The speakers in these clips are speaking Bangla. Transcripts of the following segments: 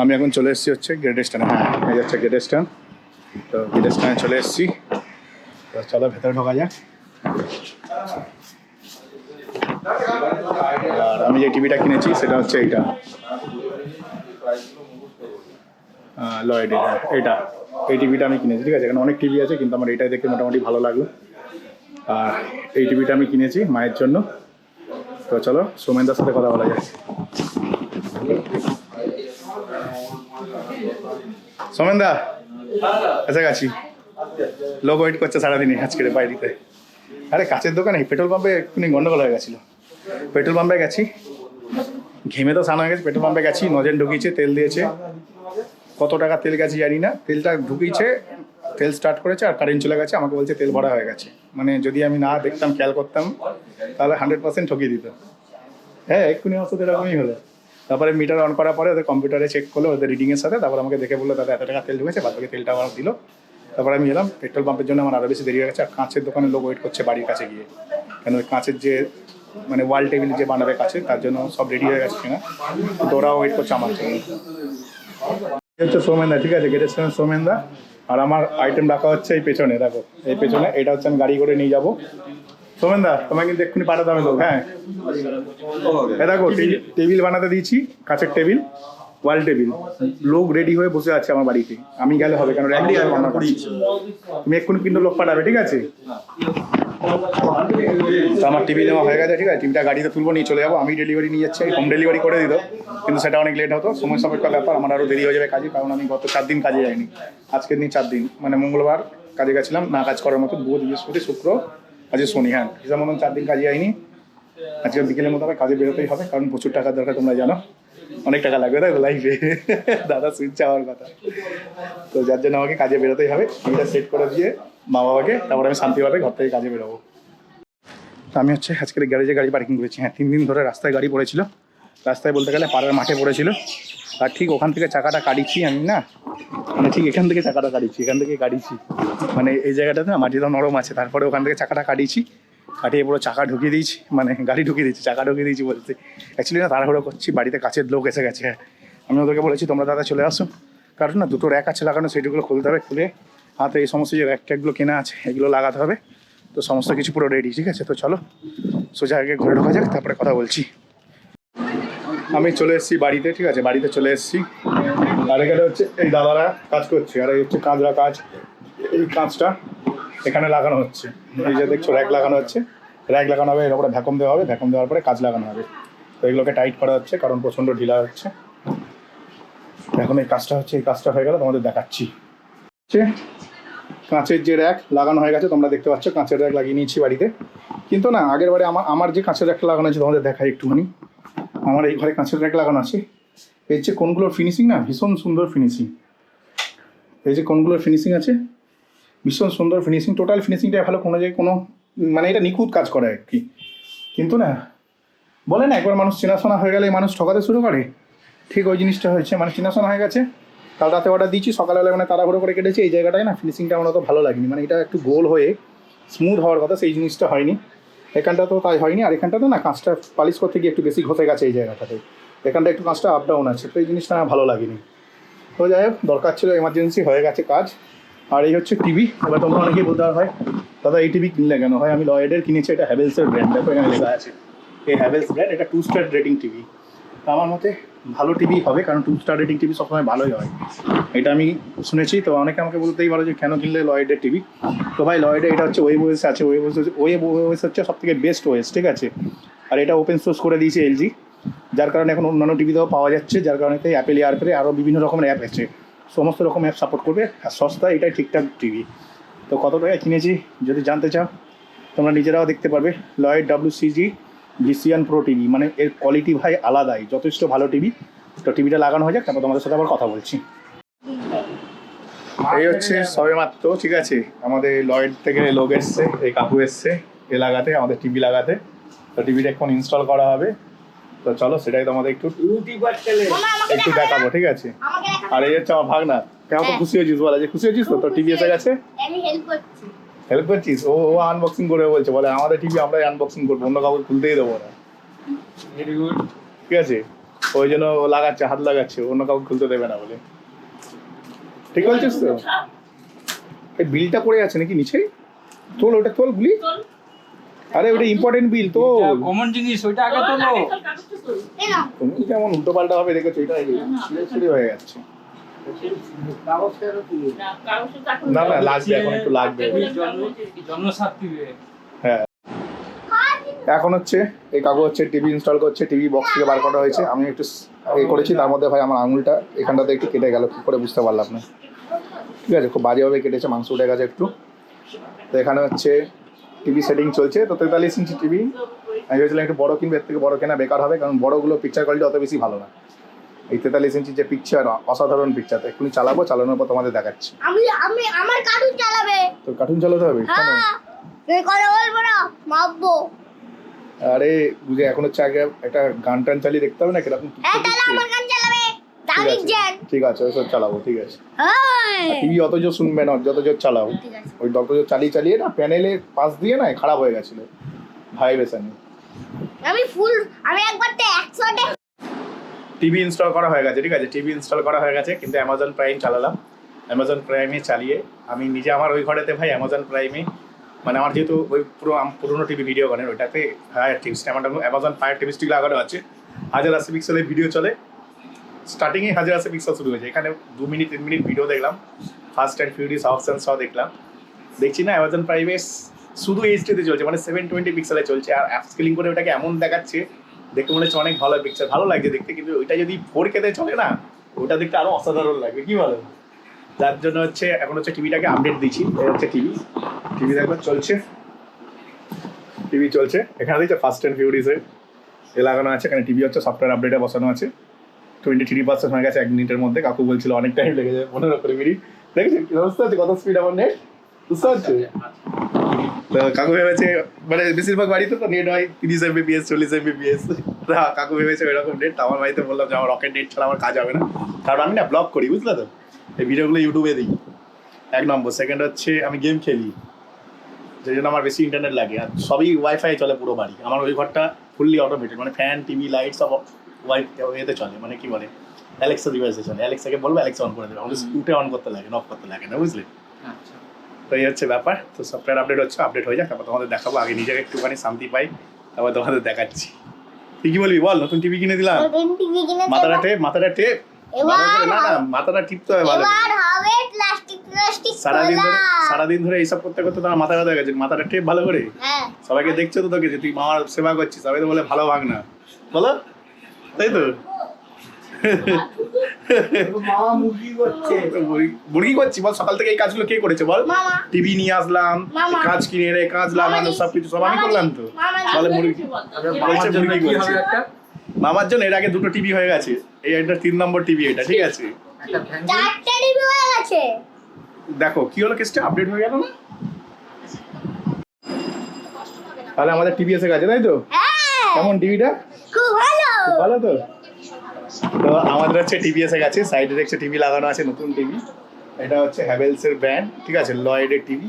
আমি এখন চলে এসেছি হচ্ছে গ্রেট স্ট্যান্ড। হ্যাঁ, এই হচ্ছে গ্রেট স্ট্যান্ড। তো গ্রেট স্ট্যান্ডে চলে এসেছি। তো চলো ভেতরে ঢোকা যাক। আর আমি যে টিভিটা কিনেছি সেটা হচ্ছে এইটা, লয়েডের। এইটা, এই টিভিটা আমি কিনেছি। ঠিক আছে, এখানে অনেক টিভি আছে কিন্তু আমার এইটাই দেখে মোটামুটি ভালো লাগলো। আর এই টিভিটা আমি কিনেছি মায়ের জন্য। তো চলো সোমেনদার সাথে কথা বলা যায়। সোমেনদা এসে গেছি। লোক ওয়েট করছে সারাদিনই আজকের বাইরেতে। আরে কাছের দোকানে পেট্রোল পাম্পে এক্ষুনি গন্ডগোল হয়ে গেছিলো। পেট্রোল পাম্পে গেছি, ঘেমে তো স্নান হয়ে গেছে। পেট্রোল পাম্পে গেছি, নজেন ঢুকিয়েছে, তেল দিয়েছে। কত টাকা তেল গেছে জানি না, তেলটা ঢুকিয়েছে, তেল স্টার্ট করেছে আর কারেন্ট চলে গেছে। আমাকে বলছে তেল ভরা হয়ে গেছে। মানে যদি আমি না দেখতাম, খেয়াল করতাম, তাহলে 100% ঠকিয়ে দিত। হ্যাঁ, এক্ষুনি আমার সাথে এরকমই হলো। তারপরে মিটার অন করার পরে ওদের কম্পিউটারে চেক করলো ওদের রিডিংয়ের সাথে। তারপর আমাকে দেখে বললো দাদা এত টাকা তেল ঢুকেছে, বাদ বাকি তেলটা আমার দিল। তারপরে আমি এলাম। পেট্রোল পাম্পের জন্য আমার আরও বেশি দেরি হয়ে গেছে। আর কাঁচের দোকানের লোক ওয়েট করছে বাড়ির কাছে গিয়ে, কেন ওই কাঁচের যে মানে ওয়াল টেবিল যে বানাবে কাছে, তার জন্য সব রেডি হয়ে গেছে কিনা, তো ওরাও ওয়েট করছে আমার জন্য। হচ্ছে সোমেনদা, ঠিক আছে, গেটের সামনে সোমেনদা। আর আমার আইটেম রাখা হচ্ছে এই পেছনে, দেখো এই পেছনে। এটা হচ্ছে আমি গাড়ি করে নিয়ে যাবো। সোমেনদা তোমাকে কিন্তু এক্ষুনি পাঠাতে হবে লোক। হ্যাঁ, এ দেখো টেবিল বানাতে দিয়েছি, কাঁচের টেবিল, ওয়াল টেবিল। লোক রেডি হয়ে বসে আছে আমার বাড়িতে। আমি গেলে হবে কেন, তুমি এক্ষুনি কিন্তু লোক পাঠাবে, ঠিক আছে? তো আমার টিভি নেওয়া হয়ে গেছে, ঠিক আছে। টিভিটা গাড়িতে তুলবো, নিয়ে চলে যাবো। আমি ডেলিভারি নিয়ে যাচ্ছি, হোম ডেলিভারি করে দিত, কিন্তু সেটা অনেক লেট হতো, সময় সাপেক্ষ ব্যাপার। আমার আরও দেরি হয়ে যাবে কাজে, কারণ আমি গত 4 দিন কাজে যাইনি। আজকের দিন 4 দিন, মানে মঙ্গলবার কাজে গেছিলাম না কাজ করার মতো, বুধ বৃহস্পতি শুক্র, আজকে শনি। হ্যাঁ, হিসাব মতন 4 দিন কাজে যাইনি। আজকে বিকেলের মতো হবে, কাজে বেরোতেই হবে, কারণ প্রচুর টাকার দরকার, তোমরা জানো অনেক টাকা লাগবে তাই লাইফে। দাদা শুনছে আমার কথা। তো যার জন্য আমাকে কাজে বেরোতেই হবে। টিভিটা সেট করে দিয়ে মা বাবাকে, তারপরে আমি শান্তিভাবে ঘর থেকে কাজে বেরোবো। আমি হচ্ছে আজকের গ্যারেজে গাড়ি পার্কিং করেছি। হ্যাঁ, 3 দিন ধরে রাস্তায় গাড়ি পড়েছিল। রাস্তায় বলতে গেলে পাড়ার মাঠে পড়েছিল। আর ঠিক ওখান থেকে চাকাটা কাটিয়েছি আমি, না মানে ঠিক এখান থেকে চাকাটা কাটিয়েছি, এখান থেকে কাটিয়েছি, মানে এই জায়গাটাতে না মাটিটা নরম আছে। তারপরে ওখান থেকে চাকাটা কাটিয়েছি, কাটিয়ে পুরো চাকা ঢুকিয়ে দিয়েছি, মানে গাড়ি ঢুকিয়ে দিয়েছি, চাকা ঢুকিয়ে দিয়েছি বলতে। অ্যাকচুয়ালি না, তাড়াহুড়ো করছি, বাড়িতে কাছের লোক এসে গেছে। হ্যাঁ, আমি ওদেরকে বলেছি তোমরা দাদা চলে আসো, কারণ না 2টো র্যাক আছে লাগানো, সেইগুলো খুলতে হবে। খুলে হাতে এই সমস্ত যে র্যাক ট্যাকগুলো কেনা আছে এগুলো লাগাতে হবে। তো সমস্ত কিছু পুরো রেডি, ঠিক আছে। তো চলো সোজা আগে ঘরে ঢোকা যাক, তারপরে কথা বলছি। আমি চলে এসেছি বাড়িতে, ঠিক আছে, বাড়িতে চলে এসেছি। আর এখানে হচ্ছে এই দাদারা কাজ করছে, আর এই হচ্ছে কাঁচরা কাজ। এই কাঁচটা এখানে লাগানো হচ্ছে, এই যে দেখছো র্যাক লাগানো হচ্ছে। র্যাক লাগানো হবে, এর উপরে ভ্যাকুম দেওয়া হবে, ভ্যাকুম দেওয়ার পরে কাজ লাগানো হবে। তো এগুলোকে টাইট করা হচ্ছে, কারণ প্রচণ্ড ঢিলা হচ্ছে। এখন এই কাজটা হচ্ছে, এই কাজটা হয়ে গেলে তোমাদের দেখাচ্ছি। কাঁচের যে র্যাক লাগানো হয়ে গেছে, তোমরা দেখতে পাচ্ছ কাঁচের র্যাক লাগিয়ে নিয়েছি বাড়িতে। কিন্তু না, আগের বারে আমার যে কাঁচের র্যাকটা লাগানো আছে তোমাদের দেখাই একটুখানি। আমার এই ঘরে কাঁচের র্যাক লাগানো আছে। এর যে কোনগুলোর ফিনিশিং না, ভীষণ সুন্দর ফিনিশিং। এই যে কোনগুলোর ফিনিশিং আছে, ভীষণ সুন্দর ফিনিশিং। টোটাল ফিনিশিংটা ভালো, কোনো জায়গায় কোনো মানে এটা নিখুঁত কাজ করে আর কি। কিন্তু না, বলে না একবার মানুষ চেনাশোনা হয়ে গেলে মানুষ ঠকাতে শুরু করে, ঠিক ওই জিনিসটা হয়েছে। মানে চেনাশোনা হয়ে গেছে, কাল রাতে অর্ডার দিয়েছি, সকালবেলা মানে তাড়াহুড়ো করে কেটেছি। এই জায়গাটায় না ফিনিশিংটা আমার অত ভালো লাগেনি, মানে এটা একটু গোল হয়ে স্মুথ হওয়ার কথা, সেই জিনিসটা হয়নি। এখানটা তো তাই হয়নি। আর এখানটাতে না কাঁচটা পালিশ করতে গিয়ে একটু বেশি ঘষে গেছে এই জায়গাটাতে। এখানটা একটু কাঁচটা আপ ডাউন আছে, তো এই জিনিসটা আমার ভালো লাগেনি। তো যাই হোক, দরকার ছিল, এমার্জেন্সি হয়ে গেছে কাজ। আর এই হচ্ছে টিভি। এবার তোমরা অনেকেই বলতে হয় দাদা এই টিভি কিনলে কেন? হয় আমি লয়েডের কিনেছি, এটা হ্যাভেলসের ব্র্যান্ড, দেখো এখানে লেখা আছে এই হ্যাভেলস ব্র্যান্ড। এটা 2 স্টার রেটিং টিভি। তো আমার মতে ভালো টিভি হবে, কারণ 2 স্টার রেটিং টিভি সবসময় ভালোই হয়, এটা আমি শুনেছি। তো অনেকে আমাকে বলতেই পারো যে কেন কিনলে লয়েডের টিভি। তো ভাই লয়েডে এটা হচ্ছে ওয়েব ওএস আছে, ওয়েব ওএস হচ্ছে সব থেকে বেস্ট ওএস, ঠিক আছে। আর এটা ওপেন সোর্স করে দিয়েছে এলজি, যার কারণে এখন অন্যান্য টিভিতেও পাওয়া যাচ্ছে। যার কারণে অ্যাপেল এয়ারপ্লে আরও বিভিন্ন রকমের অ্যাপ আছে, সমস্ত রকম অ্যাপ সাপোর্ট করবে। আর সস্তা, এটাই ঠিকঠাক টিভি। তো কত টাকায় কিনেছি যদি জানতে চাও, তোমরা নিজেরাও দেখতে পারবে। লয়েড WCG ভিসিয়ান প্রো টিভি, মানে এর কোয়ালিটি ভাই আলাদাই, যথেষ্ট ভালো টিভি। তো টিভিটা লাগানো হয়ে যাক, তারপর তোমাদের সাথে আবার কথা বলছি। এই হচ্ছে সবে মাত্র, ঠিক আছে, আমাদের লয়েড থেকে লোক এসছে, এই কাকু এসছে এ লাগাতে, আমাদের টিভি লাগাতে। তো টিভিটা এখন ইনস্টল করা হবে। তো চলো সেটাই তোমাদের একটু দেখাবো, ঠিক আছে। আর এই হচ্ছে আমার ভাগনা। কেমন খুশি হয়েছিস বলা, যে খুশি হয়েছিস? তো তোর টিভি এসে গেছে, হেল্প করছিস। ও আনবক্সিং করে বলছে, বলে আমাদের টিভি আমরাই আনবক্সিং করবো, অন্য কাউকে খুলতেই দেবো না। ঠিক আছে, ওই জন্য ও লাগাচ্ছে, হাত লাগাচ্ছে, অন্য কাউকে খুলতে দেবে না বলে। ঠিক বলছিস তো? এই বিলটা পড়ে আছে নাকি নিচে? তোল ওটা, তোল গুলি। আরে ওটা ইম্পর্টেন্ট বিল তো, কমন জিনিস, ওইটা আগে তোলো। তুমি কেমন উল্টো পাল্টা হবে দেখেছো, এটা ছিঁড়ে হয়ে যাচ্ছে। না না লাগবে, এখন একটু লাগবে। জন্ম সার্টিফিকেট। হ্যাঁ এখন হচ্ছে এই কাকু হচ্ছে টিভি ইনস্টল করছে, টিভি বক্স থেকে বার করা হয়েছে। আমি একটু করেছি, তার মধ্যে ভাই আমার আঙুলটা এখানটাতে একটু কেটে গেল, কী করে বুঝতে পারলাম না। ঠিক আছে, খুব বাজেভাবে কেটেছে, মাংস উঠে গেছে একটু। তো এখানে হচ্ছে টিভি সেটিং চলছে। তো 43 ইঞ্চি টিভি আমি ভেবেছিলাম একটু বড়ো কিনবে, এর থেকে বড়ো কেনা বেকার হবে, কারণ বড়োগুলো পিকচার কোয়ালিটি অত বেশি ভালো না। এই 43 ইঞ্চির যে পিকচার, অসাধারণ পিকচার। তো এক্ষুনি চালাবো, চালানোর পর তোমাদের দেখাচ্ছি। আমার কার্টুন চালাবে। তো কার্টুন চালাতে হবে? কথা বলবো না, মাপবো। আরে বুঝে, এখন হচ্ছে আগে একটা গান টান চালিয়ে দেখতে হবে না কিরকম। আমার গান চালাবে দামিক জ্যান। ঠিক আছে, ওইসব চালাবো। ঠিক আছে, টিভি অত জোর শুনবে না, যত জোর চালাও। ওই যত জোর চালিয়ে না প্যানেলের পাশ দিয়ে না খারাপ হয়ে গেছিল ভাইব্রেশন। আমি একবার তো 100 টিভি ইনস্টল করা হয়ে গেছে। ঠিক আছে, টিভি ইনস্টল করা হয়ে গেছে, কিন্তু অ্যামাজন প্রাইম চালালাম। অ্যামাজন প্রাইমে চালিয়ে আমি নিজে আমার ওই ঘরেতে ভাই অ্যামাজন প্রাইমে, মানে আমার যেহেতু ওই পুরোনো টিভি ভিডিও করেন, ওইটাতে ফায়ার টিভি আমার অ্যামাজন ফায়ার টিভি স্টিক লাগানো আছে। 1080 পিক্সেলের ভিডিও চলে, স্টার্টিংয়ে 1080 পিক্সেল শুরু হয়েছে। এখানে 2 মিনিট 3 মিনিট ভিডিও দেখলাম, ফাস্ট অ্যান্ড ফিউরিয়াস অপশন সব দেখলাম। দেখছি না অ্যামাজন প্রাইমে শুধু এইচডিতে চলছে, মানে 720 পিক্সেলে চলছে, আর অ্যাপ স্কেলিং করে ওটাকে এমন দেখাচ্ছে, দেখতে মনে হচ্ছে অনেক ভালো পিকচার, ভালো লাগছে দেখতে। কিন্তু ওইটা যদি 4K তে চলে না, ওটা দেখতে আরো অসাধারণ লাগবে, কি বলো? যার জন্য হচ্ছে এখন হচ্ছে টিভিটাকে আপডেট দিচ্ছি। এই হচ্ছে টিভি দেখো চলছে, টিভি চলছে। এখানে দেখছো ফাস্ট অ্যান্ড ফিউরিয়াসে এ লাগানো আছে, এখানে টিভি হচ্ছে সফটওয়্যার আপডেটে বসানো আছে। 23% হয়ে গেছে 1 মিনিটের মধ্যে। কাকু বলছিল অনেক টাইম লেগে যাবে, 15 মিনিট। দেখেছি বুঝতে হচ্ছে কত স্পিড আমার নেট, বুঝতে পারছো? তো কাকু ভেবেছে, মানে বেশিরভাগ বাড়িতে তো নেট হয় 30 Mbps 40 Mbps। কাকু ভেবেছে ওইরকম নেট। আমার বাড়িতে বললাম যে আমার রকেট নেট ছাড়া আমার কাজ হবে না, কারণ আমি না ব্লগ করি, বুঝলে তো, এই ভিডিওগুলো ইউটিউবে দিই 1 নম্বর। সেকেন্ড হচ্ছে আমি গেম খেলি, সেই জন্য আমার বেশি ইন্টারনেট লাগে। আর সবই ওয়াইফাই চলে পুরো বাড়ি। আমার ওই ঘরটা ফুললি অটোমেটেড, মানে ফ্যান টিভি লাইট সব এতে চলে, মানে কি বলে অ্যালেক্সা ডিভাইসে চলে। অ্যালেক্সাকে বলবো অ্যালেক্সা অন করে দেবে, আমাদের স্কুটে অন করতে লাগে না, অফ করতে লাগে না, বুঝলে? আচ্ছা, তো এই হচ্ছে ব্যাপার। তো সফটওয়্যার আপডেট হচ্ছে, আপডেট হয়ে যাক, তারপর তোমাদের দেখাবো। আগে নিজেকে একটুখানি শান্তি পাই, তারপর তোমাদের দেখাচ্ছি। তুই কি বলবি বল? নতুন টিভি কিনে দিলাম, মাথাটা টেপ না না, মাথাটা টিপতে হবে ভালো। সারাদিন ধরে এইসব করতে করতে তোমার মাথা ব্যথা গেছে, মাথাটা টেপ ভালো করে। সবাইকে দেখছো তো তোকে যে তুই মামার সেবা করছিস, সবাই তো বলে ভালো ভাগ না, বলো তাই তো? মুরগি করছি বল, সকাল থেকে এই কাজগুলো কে করেছে বল? টিভি নিয়ে আসলাম, কাজ কিনে এনে কাজ লাগানো সবকিছু সব আমি করলাম তো। বলে মুরগি করছি মামার জন্য। এর আগে 2টো টিভি হয়ে গেছে, এই একটা 3 নম্বর টিভি এটা। ঠিক আছে, দেখো কি হলো, কেসটা আপডেট হয়ে গেল না? তাহলে আমাদের টিভি এসে গেছে, তাই তো? কেমন টিভিটা? খুব ভালো তো। তো আমাদের হচ্ছে টিভি এসে গেছে, সাইডে দেখছে টিভি লাগানো আছে, নতুন টিভি। এটা হচ্ছে হ্যাভেলসের ব্র্যান্ড, ঠিক আছে, লয়েডের টিভি।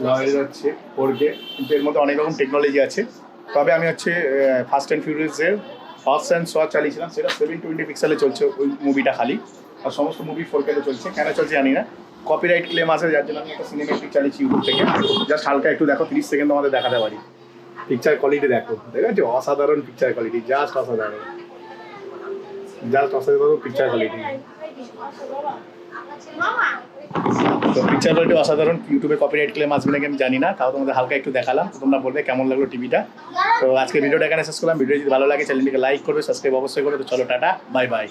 লয়েডের হচ্ছে 4K, কিন্তু এর মধ্যে অনেক রকম টেকনোলজি আছে। তবে আমি হচ্ছে ফাস্ট অ্যান্ড ফিউরিয়াসের অপশন চালিয়েছিলাম, সেটা 720 পিক্সেলে চলছে ওই মুভিটা খালি। আর সমস্ত মুভি 4K তে চলছে। কেন চলছে জানি না, কপিরাইট ক্লেম আছে, যার জন্য আমি একটা সিনেমেটিক চালিয়েছি ইউটিউব থেকে। জাস্ট হালকা একটু দেখো, 30 সেকেন্ড আমাদের দেখাতে পারি। পিকচার কোয়ালিটি দেখো, ঠিক আছে, অসাধারণ পিকচার কোয়ালিটি, জাস্ট অসাধারণ পিকচার কোয়ালিটি। তো পিকচার কোয়ালিটি অসাধারণ। ইউটিউবে কপিরাইট ক্লেম আসবে নাকি আমি জানি না, তাও তোমাদের হালকা একটু দেখালাম। তো তোমরা বলবে কেমন লাগলো টিভিটা। তো আজকে ভিডিওটা এখানে শেষ করলাম। ভিডিও যদি ভালো লাগে চ্যানেলটিকে লাইক করবে, সাবস্ক্রাইব অবশ্যই করবে। তো চলো টাটা, বাই বাই।